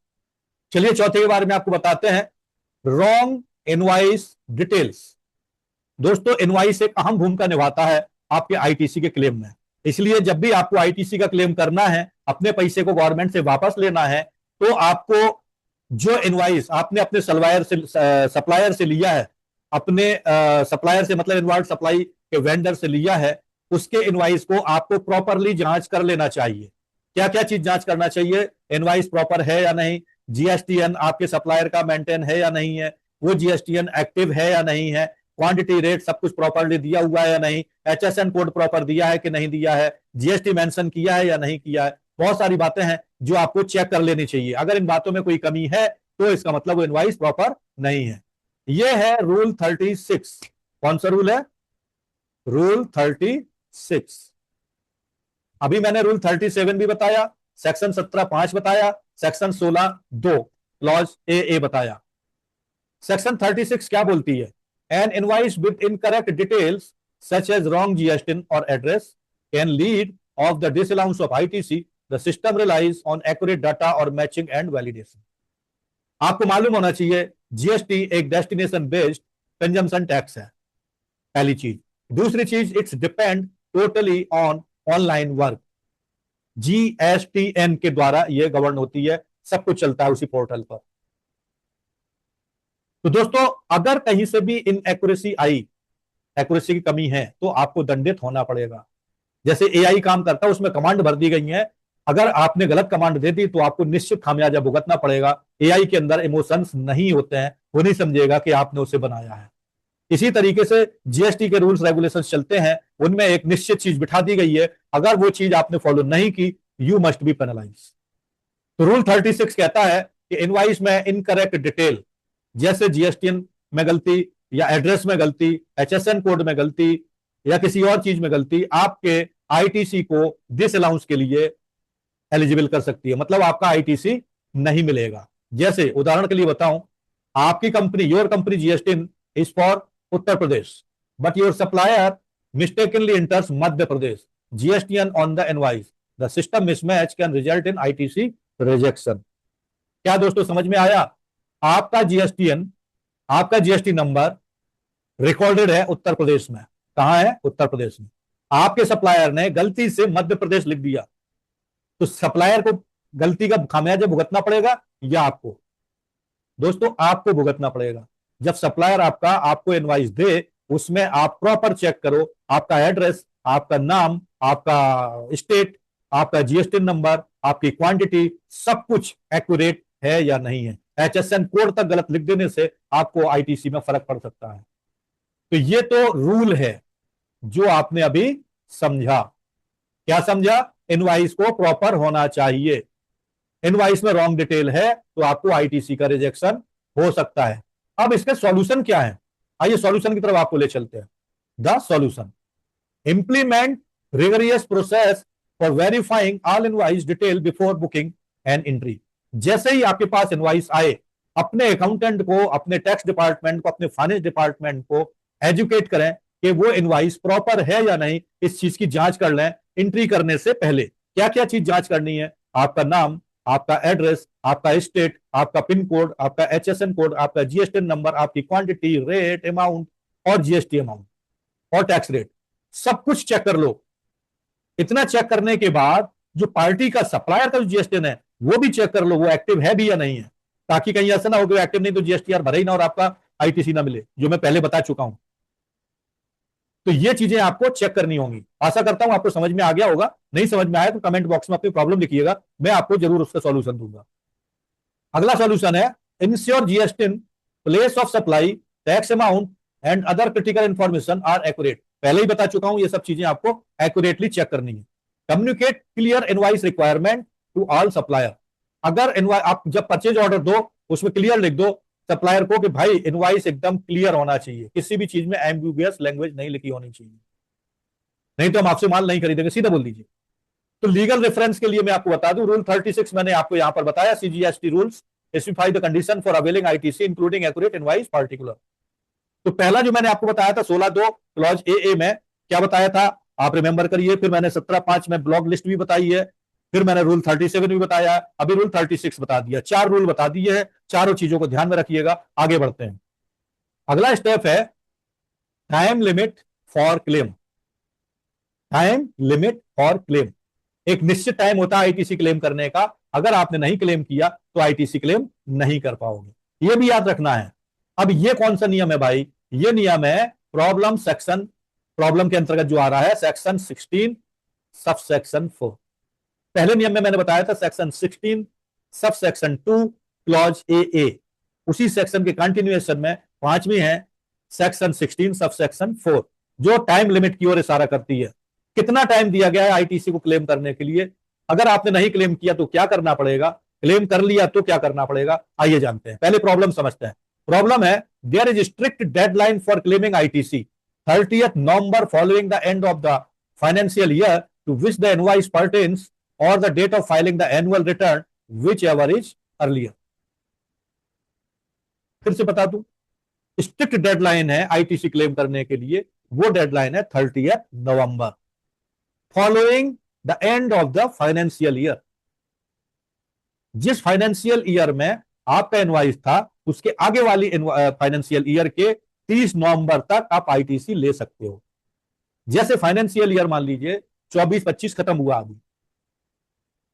S1: चलिए चौथे के बारे में आपको बताते हैं, रॉन्ग इनवॉइस डिटेल्स। दोस्तों इनवॉइस एक अहम भूमिका निभाता है आपके आईटीसी के क्लेम में, इसलिए जब भी आपको आईटीसी का क्लेम करना है, अपने पैसे को गवर्नमेंट से वापस लेना है, तो आपको जो इनवॉइस आपने अपने सप्लायर से लिया है, अपने सप्लायर से मतलब इनवॉइस सप्लाई के वेंडर से लिया है, उसके इनवॉइस को आपको प्रॉपरली जांच कर लेना चाहिए। क्या क्या चीज जांच करना चाहिए? इनवॉइस प्रॉपर है या नहीं, जीएसटीएन आपके सप्लायर का मेंटेन है या नहीं है, वो जीएसटीएन एक्टिव है या नहीं है, क्वांटिटी रेट सब कुछ प्रॉपरली दिया हुआ है या नहीं, एचएसएन कोड प्रॉपर दिया है कि नहीं दिया है, जीएसटी मेंशन किया है या नहीं किया है। बहुत सारी बातें हैं जो आपको चेक कर लेनी चाहिए। अगर इन बातों में कोई कमी है तो इसका मतलब वो इनवॉइस प्रॉपर नहीं है। ये है रूल 36। कौन सा रूल है? रूल 36। अभी मैंने रूल 37 भी बताया, सेक्शन 17(5) बताया, सेक्शन 16(2) क्लॉज ए बताया। सेक्शन 36 क्या बोलती है? An invoice with incorrect details such as wrong GST और address can lead of the disallowance of ITC. The system relies on accurate data और मैचिंग एंड वैलिडेशन। आपको मालूम होना चाहिए जीएसटी एक डेस्टिनेशन बेस्ड कंजम्पशन टैक्स है, पहली चीज। दूसरी चीज, it's depend totally on online work. GSTN के द्वारा यह गवर्न होती है, सब कुछ चलता है उसी पोर्टल पर। तो दोस्तों अगर कहीं से भी इनएक्यूरेसी आई, एक्यूरेसी की कमी है, तो आपको दंडित होना पड़ेगा। जैसे एआई काम करता है, उसमें कमांड भर दी गई है, अगर आपने गलत कमांड दे दी तो आपको निश्चित खामियाजा भुगतना पड़ेगा। एआई के अंदर इमोशंस नहीं होते हैं, वो नहीं समझेगा कि आपने उसे बनाया है। इसी तरीके से जीएसटी के रूल्स रेगुलेशंस चलते हैं, उनमें एक निश्चित चीज बिठा दी गई है, अगर वो चीज आपने फॉलो नहीं की, यू मस्ट बी पेनलाइज। तो रूल 36 कहता है कि इनवॉइस में इनकरेक्ट डिटेल, जैसे जीएसटीएन में गलती या एड्रेस में गलती, एचएसएन कोड में गलती या किसी और चीज में गलती, आपके आईटीसी को डिसअलाउंस के लिए एलिजिबल कर सकती है, मतलब आपका आईटीसी नहीं मिलेगा। जैसे उदाहरण के लिए बताऊं, आपकी company, your company GSTN is for Uttar Pradesh, but your supplier mistakenly enters Madhya Pradesh, GSTN on the invoice, the system mismatch can result in ITC rejection. क्या दोस्तों समझ में आया? आपका जीएसटीएन, आपका जीएसटी नंबर रिकॉर्डेड है उत्तर प्रदेश में। कहां है? उत्तर प्रदेश में। आपके सप्लायर ने गलती से मध्य प्रदेश लिख दिया, तो सप्लायर को गलती का खामियाजा भुगतना पड़ेगा या आपको? दोस्तों आपको भुगतना पड़ेगा। जब सप्लायर आपको इनवॉइस दे, उसमें आप प्रॉपर चेक करो, आपका एड्रेस, आपका नाम, आपका स्टेट, आपका जीएसटी नंबर, आपकी क्वांटिटी, सब कुछ एक्यूरेट है या नहीं है। एचएसएन कोड तक गलत लिख देने से आपको आईटीसी में फर्क पड़ सकता है। तो ये तो रूल है जो आपने अभी समझा। क्या समझा? इनवॉइस को प्रॉपर होना चाहिए। इनवॉइस में रॉन्ग डिटेल है तो आपको आईटीसी का रिजेक्शन हो सकता है। अब इसके सॉल्यूशन क्या है? आइए सॉल्यूशन की तरफ आपको ले चलते हैं। The solution, implement rigorous process for verifying all invoice detail before booking and entry. जैसे ही आपके पास इनवॉइस आए, अपने अकाउंटेंट को, अपने टैक्स डिपार्टमेंट को, अपने फाइनेंस डिपार्टमेंट को एजुकेट करें कि वो इनवॉइस प्रॉपर है या नहीं, इस चीज की जांच कर लें। एंट्री करने से पहले क्या क्या चीज जांच करनी है? आपका नाम, आपका एड्रेस, आपका स्टेट, आपका पिन कोड, आपका एचएसएन कोड, आपका जीएसटी नंबर, आपकी क्वांटिटी, रेट, अमाउंट और जीएसटी अमाउंट और टैक्स रेट, सब कुछ चेक कर लो। इतना चेक करने के बाद जो पार्टी का सप्लायर का जो जीएसटी है वो भी चेक कर लो, वो एक्टिव है भी या नहीं है, ताकि कहीं ऐसा ना हो कि एक्टिव नहीं तो जीएसटीआर भरे ही ना और आपका आईटीसी ना मिले, जो मैं पहले बता चुका हूं। तो ये चीजें आपको चेक करनी होंगी। आशा करता हूं आपको समझ में आ गया होगा। नहीं समझ में आया तो कमेंट बॉक्स में अपनी प्रॉब्लम लिखिएगा, मैं आपको जरूर उसका सॉल्यूशन दूंगा। अगला सॉल्यूशन है, ensure GST place of supply, tax amount and other critical information are accurate. पहले ही बता चुका हूं, ये सब चीजें आपको एक्यूरेटली चेक करनी है। Communicate clear invoice requirement to all supplier. अगर आप जब परचेज ऑर्डर दो, उसमें क्लियर लिख दो सप्लायर को कि भाई इनवॉइस एकदम क्लियर होना चाहिए, किसी भी चीज में एम्बिगुअस लैंग्वेज नहीं लिखी होनी चाहिए। नहीं तो हम आपसे माल नहीं खरीदेंगे, सीधा बोल दीजिए। तो लीगल रेफरेंस के लिए मैं आपको बता दूं, रूल 36 मैंने आपको यहां पर बताया, CGST rules specify the condition for availing ITC including accurate invoice particular. तो पहला जो मैंने आपको बताया था 16(2) क्लॉज ए में क्या बताया था, आप रिमेंबर करिए। फिर मैंने 17(5) में ब्लॉक लिस्ट भी बताई है। फिर मैंने रूल 37 भी बताया, अभी रूल 36 बता दिया। 4 रूल बता दिए हैं, चारों चीजों को ध्यान में रखिएगा। आगे बढ़ते हैं। अगला स्टेप है time limit for claim. Time limit for claim, एक निश्चित टाइम होता है आईटीसी क्लेम करने का। अगर आपने नहीं क्लेम किया तो आईटीसी क्लेम नहीं कर पाओगे, ये भी याद रखना है। अब ये कौन सा नियम है भाई, ये नियम है प्रॉब्लम सेक्शन, प्रॉब्लम के अंतर्गत जो आ रहा है सेक्शन 16 सब सेक्शन 4। पहले नियम में मैंने बताया था section 16 sub section 2 clause A, उसी सेक्शन के कंटिन्यूएशन में पांचवी है सेक्शन 16 सब सेक्शन 4, जो टाइम लिमिट की ओर इशारा करती है। कितना टाइम दिया गया है आईटीसी को क्लेम करने के लिए, अगर आपने नहीं क्लेम किया तो क्या करना पड़ेगा, क्लेम कर लिया तो क्या करना पड़ेगा, आइए जानते हैं। पहले प्रॉब्लम समझते हैं। प्रॉब्लम है there is strict deadline for claiming ITC 30th November following the end of the financial year to which the invoice pertains or the date of filing the annual return whichever is earlier। फिर से बता दूं, strict deadline है ITC claim करने के लिए, वो deadline है 30th November following the end of the financial year. जिस फाइनेंशियल ईयर में आपका इनवॉइस था उसके आगे वाली फाइनेंशियल ईयर के 30 नवंबर तक आप आईटीसी ले सकते हो। जैसे फाइनेंशियल ईयर मान लीजिए 24-25 खत्म हुआ अभी,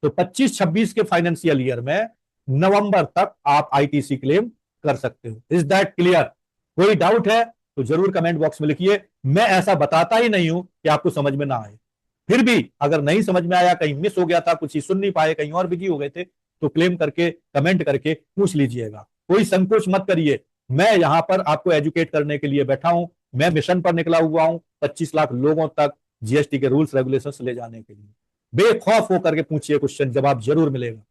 S1: तो 25-26 के फाइनेंशियल ईयर में नवंबर तक आप आईटीसी क्लेम कर सकते हो। Is that clear? कोई डाउट है तो जरूर कमेंट बॉक्स में लिखिए। मैं ऐसा बताता ही नहीं हूं कि आपको समझ में ना आए, फिर भी अगर नहीं समझ में आया, कहीं मिस हो गया था, कुछ ही सुन नहीं पाए, कहीं और बिजी हो गए थे, तो क्लेम करके कमेंट करके पूछ लीजिएगा। कोई संकोच मत करिए, मैं यहां पर आपको एजुकेट करने के लिए बैठा हूं। मैं मिशन पर निकला हुआ हूं 25 लाख लोगों तक जीएसटी के रूल्स रेगुलेशंस ले जाने के लिए। बेखौफ होकर के पूछिए, क्वेश्चन जवाब जरूर मिलेगा।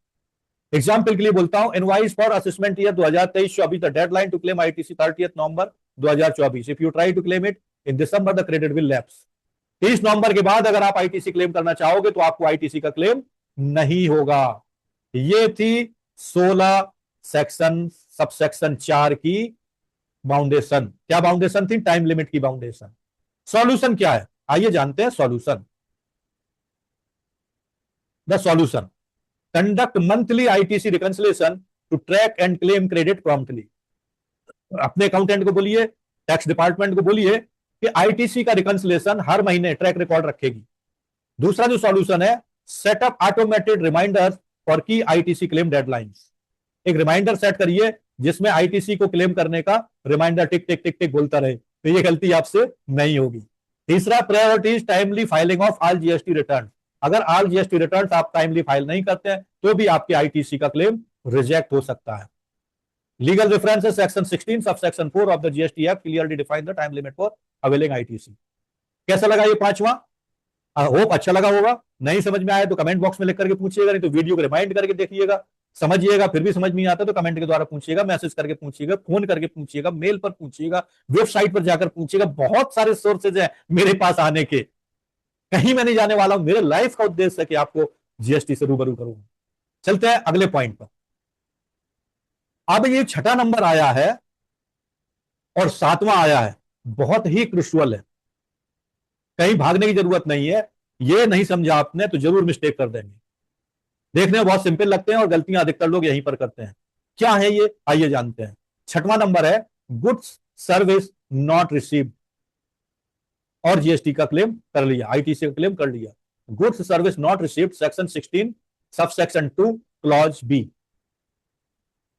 S1: एग्जाम्पल के लिए बोलता हूं, invoice for assessment year 2023-24 the deadline to claim ITC 30th November 2024। If you try to claim it in December the credit will lapse. 30 नवंबर के बाद अगर आप आईटीसी क्लेम करना चाहोगे तो आपको आईटीसी का क्लेम नहीं होगा। ये थी 16 सेक्शन सब सेक्शन 4 की बाउंडेशन। क्या बाउंडेशन थी? टाइम लिमिट की बाउंडेशन। सॉल्यूशन क्या है, आइए जानते हैं solution. The solution, conduct monthly ITC reconciliation to track and claim credit promptly. अपने अकाउंटेंट को बोलिए, टैक्स डिपार्टमेंट को बोलिए कि आईटीसी का रिकंसिलिएशन हर महीने ट्रैक रिकॉर्ड रखेगी। दूसरा जो सॉल्यूशन है, सेटअप ऑटोमेटेड रिमाइंडर्स फॉर की आईटीसी क्लेम डेडलाइंस। एक रिमाइंडर सेट करिए जिसमें आईटीसी को क्लेम करने का रिमाइंडर टिक टिक टिक टिक बोलता रहे, तो ये गलती आपसे नहीं होगी। तीसरा, priorities timely filing of all GST return. अगर ऑल जीएसटी रिटर्न आप टाइमली फाइल नहीं करते हैं तो भी आपके आईटीसी का क्लेम रिजेक्ट हो सकता है। Legal references section 16 sub section 4 of the GST act clearly define the time limit for availing ITC. कैसा लगा ये पांचवा? होप अच्छा लगा होगा। नहीं समझ में आया तो कमेंट बॉक्स में लिख करके पूछिएगा, नहीं तो वीडियो को रिमाइंड करके देखिएगा, समझिएगा। फिर भी समझ नहीं आता तो कमेंट के द्वारा पूछिएगा, मैसेज करके पूछिएगा, फोन करके पूछिएगा, मेल पर पूछिएगा, वेबसाइट पर जाकर पूछिएगा। बहुत सारे सोर्सेज हैं मेरे पास आने के, कहीं मैं नहीं जाने वाला हूं। मेरे लाइफ का उद्देश्य है कि आपको जीएसटी से रूबरू करूंगा। चलते हैं अगले पॉइंट पर। अब ये छठा नंबर आया है और सातवां आया है, बहुत ही क्रुशियल है, कहीं भागने की जरूरत नहीं है। ये नहीं समझा आपने तो जरूर मिस्टेक कर देंगे। देखने में बहुत सिंपल लगते हैं और गलतियां अधिकतर लोग यहीं पर करते हैं। क्या है ये, आइए जानते हैं। छठवां नंबर है गुड्स सर्विस नॉट रिसीव्ड, और जीएसटी का क्लेम कर लिया, आईटीसी का क्लेम कर लिया। Goods service not received section 16 sub section 2 clause B.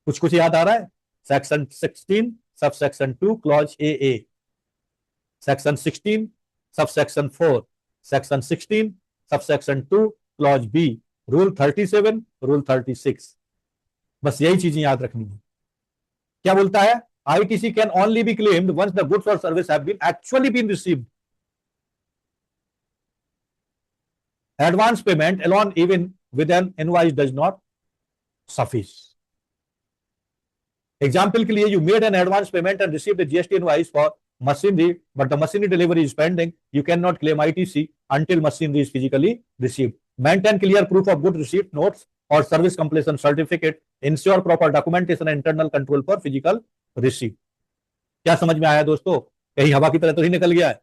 S1: कुछ कुछ याद आ रहा है? Section 16 sub section 2 clause A, section 16 sub section 4, section 16 sub section 2 clause B, rule 37, rule 36। बस यही चीजें याद रखनी है। क्या बोलता है? ITC can only be claimed once the goods और service have been actually been received. Advance payment alone even with an invoice does not suffice. Example के लिए, you made an advance payment and received the GST invoice for machinery, but the machinery delivery is pending, you cannot claim ITC until machinery is physically received. Maintain clear proof of good receipt notes or service completion certificate. Ensure proper documentation and internal control for physical receipt. क्या समझ में आया दोस्तों? कहीं हवा की तरह तो ही निकल गया है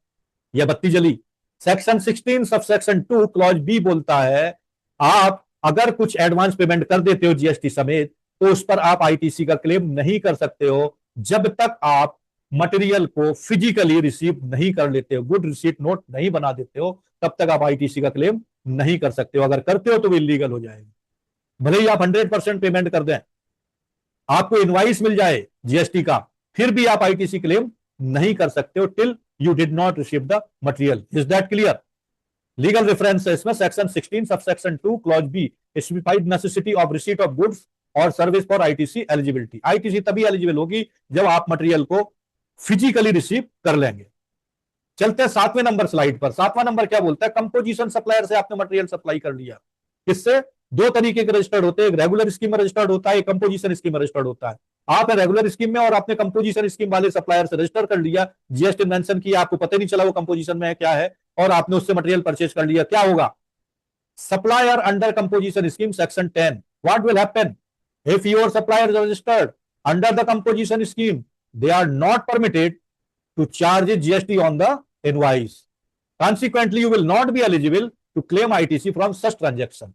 S1: या बत्ती जली? सेक्शन 16 सबसेक्शन 2 क्लॉज बी बोलता है आप अगर कुछ एडवांस पेमेंट कर देते हो जीएसटी समेत तो उस पर आप आईटीसी का क्लेम नहीं कर सकते हो जब तक आप मटेरियल को फिजिकली रिसीव नहीं कर लेते हो, गुड रिसीट नोट नहीं बना देते हो, तब तक आप आईटीसी का क्लेम नहीं कर सकते हो। अगर करते हो तो वो इलीगल हो जाएगा। भले ही आप 100% पेमेंट कर दें, आपको इनवाइस मिल जाए जीएसटी का, फिर भी आप आईटीसी क्लेम नहीं कर सकते हो till you did not receive the material. Is that clear? Legal reference है इसमें section 16 subsection 2 clause B, specified necessity of receipt of goods और service for ITC eligibility. ITC तभी एलिजिबल होगी जब आप मटेरियल को फिजिकली रिसीव कर लेंगे। चलते हैं 7वें नंबर स्लाइड पर। 7वां नंबर क्या बोलता है? कंपोजिशन सप्लायर से आपने मटेरियल सप्लाई कर लिया। किससे? दो तरीके के रजिस्टर्ड होते हैं, एक रेगुलर स्कीम में रजिस्टर्ड होता है, एक कंपोजिशन स्कीम में रजिस्टर्ड होता है। आप रेगुलर स्कीम में और आपने कंपोजिशन स्कीम वाले सप्लायर से रजिस्टर कर लिया, जीएसटी मेंशन किया, आपको पता नहीं चला वो कंपोजिशन में है क्या है, और आपने उससे मटेरियल परचेज कर लिया। क्या होगा? Supplier under composition scheme section 10, what will happen if your supplier is registered under the composition scheme, they are not permitted to charge GST on the invoice. Consequently, you will not be eligible to claim ITC from such transaction.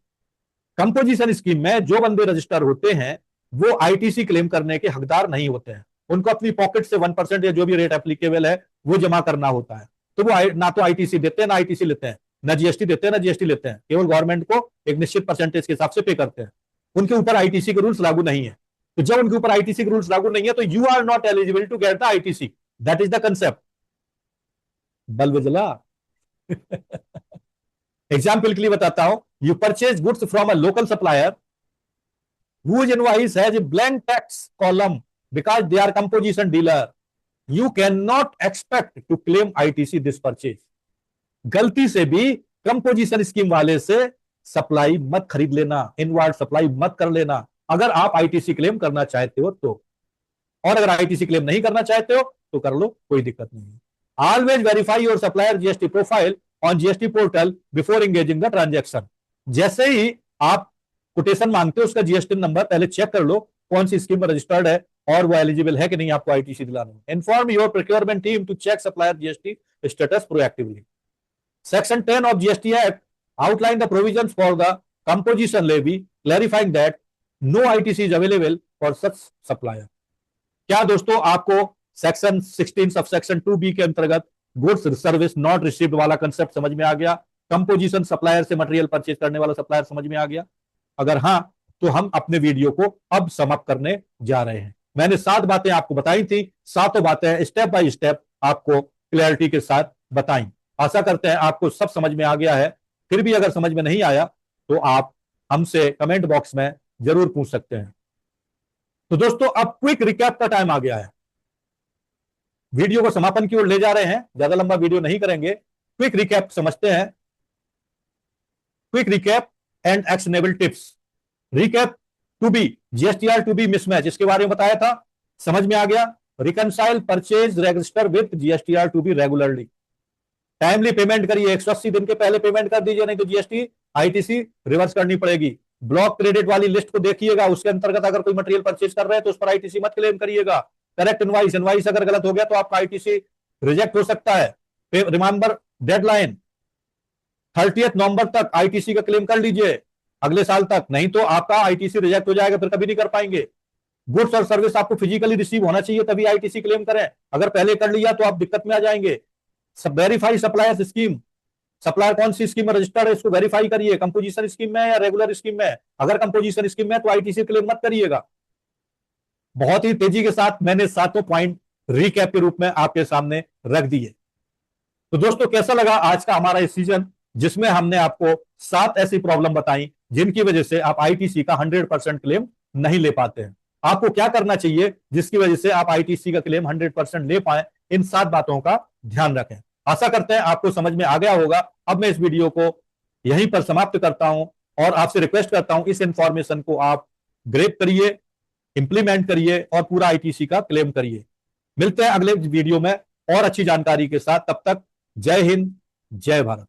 S1: Composition scheme में जो बंदे register होते हैं वो ITC claim करने के हकदार नहीं होते हैं। उनको अपनी पॉकेट से 1% या जो भी रेट एप्लीकेबल है वो जमा करना होता है। तो वो ना तो आईटीसी देते हैं, ना आईटीसी लेते हैं, ना जीएसटी देते हैं, ना जीएसटी लेते हैं। केवल गवर्नमेंट को एक निश्चित परसेंटेज के हिसाब से पे करते हैं। उनके ऊपर आईटीसी के रूल्स लागू नहीं है। तो जब उनके ऊपर आईटीसी के रूल्स लागू नहीं है तो you are not eligible to get the ITC. That is the concept. Bulb जला। एग्जाम्पल के लिए बताता हूं, you purchase goods from a local supplier whose invoice has a blank tax column because they are composition dealer. You cannot expect to claim ITC this purchase. गलती से भी composition scheme वाले से सप्लाई मत खरीद लेना, इनवर्ड सप्लाई मत कर लेना अगर आप आईटीसी क्लेम करना चाहते हो तो। और अगर आईटीसी क्लेम नहीं करना चाहते हो तो कर लो, कोई दिक्कत नहीं है। Always verify your supplier GST profile on GST portal before engaging the transaction. जैसे ही आप कोटेशन मांगते हो उसका जीएसटी नंबर पहले चेक कर लो कौन सी स्कीम में रजिस्टर्ड है और वो एलिजिबल है कि नहीं आपको आईटीसी दिलाना। Inform your procurement team to check supplier GST status proactively. Section 10 of GST act outline the provisions for the composition levy, clarifying that no ITC is available for such supplier. क्या दोस्तों आपको section 16 subsection 2B के अंतर्गत goods service not received वाला concept समझ में आ गया? कंपोजिशन सप्लायर से मटेरियल परचेज करने वाला सप्लायर समझ में आ गया? अगर हां तो हम अपने वीडियो को अब समाप्त करने जा रहे हैं। मैंने 7 बातें आपको बताई थी, 7 बातें स्टेप बाय स्टेप आपको क्लैरिटी के साथ बताई। आशा करते हैं आपको सब समझ में आ गया है। फिर भी अगर समझ में नहीं आया तो आप हमसे कमेंट बॉक्स में जरूर पूछ सकते हैं। तो दोस्तों अब क्विक रिकैप का टाइम आ गया है। वीडियो को समापन की ओर ले जा रहे हैं, ज्यादा लंबा वीडियो नहीं करेंगे। क्विक रिकैप समझते हैं। Quick recap and actionable tips. Recap two B GSTR two B mismatch, इसके बारे में बताया था, समझ में आ गया। Reconcile purchase register with GSTR two B regularly. Timely payment करिए, 180 दिन के पहले पेमेंट कर दीजिए, नहीं तो जीएसटी आईटीसी रिवर्स करनी पड़ेगी। ब्लॉक क्रेडिट वाली लिस्ट को देखिएगा, उसके अंतर्गत अगर कोई मटेरियल परचेज कर रहे हैं तो उस पर आईटीसी मत क्लेम करिएगा। करेक्ट इनवाइस, इनवाइस अगर गलत हो गया तो आपका आईटीसी रिजेक्ट हो सकता है। रिमेंबर डेडलाइन 30 नवंबर तक आईटीसी का क्लेम कर लीजिए अगले साल तक, नहीं तो आपका आईटीसी रिजेक्ट हो जाएगा, फिर कभी नहीं कर पाएंगे। गुड्स और सर्विस आपको फिजिकली रिसीव होना चाहिए तभी आईटीसी क्लेम करें, अगर पहले कर लिया तो आप दिक्कत में आ जाएंगे। सब वेरीफाई सप्लायर स्कीम, सप्लायर कौन सी स्कीम में रजिस्टर्ड है इसको वेरीफाई करिए, कंपोजिशन स्कीम में या रेगुलर स्कीम में। अगर कंपोजिशन स्कीम में तो आईटीसी क्लेम मत करिएगा। बहुत ही तेजी के साथ मैंने 7 पॉइंट रिकैप के रूप में आपके सामने रख दिए। तो दोस्तों कैसा लगा आज का हमारा इस सीजन, जिसमें हमने आपको 7 ऐसी प्रॉब्लम बताई जिनकी वजह से आप आईटीसी का 100% क्लेम नहीं ले पाते हैं। आपको क्या करना चाहिए जिसकी वजह से आप आईटीसी का क्लेम 100% ले पाए, इन 7 बातों का ध्यान रखें। आशा करते हैं आपको समझ में आ गया होगा। अब मैं इस वीडियो को यहीं पर समाप्त करता हूं और आपसे रिक्वेस्ट करता हूं इस इंफॉर्मेशन को आप ग्रैब करिए, इंप्लीमेंट करिए और पूरा आईटीसी का क्लेम करिए। मिलते हैं अगले वीडियो में और अच्छी जानकारी के साथ। तब तक जय हिंद, जय भारत।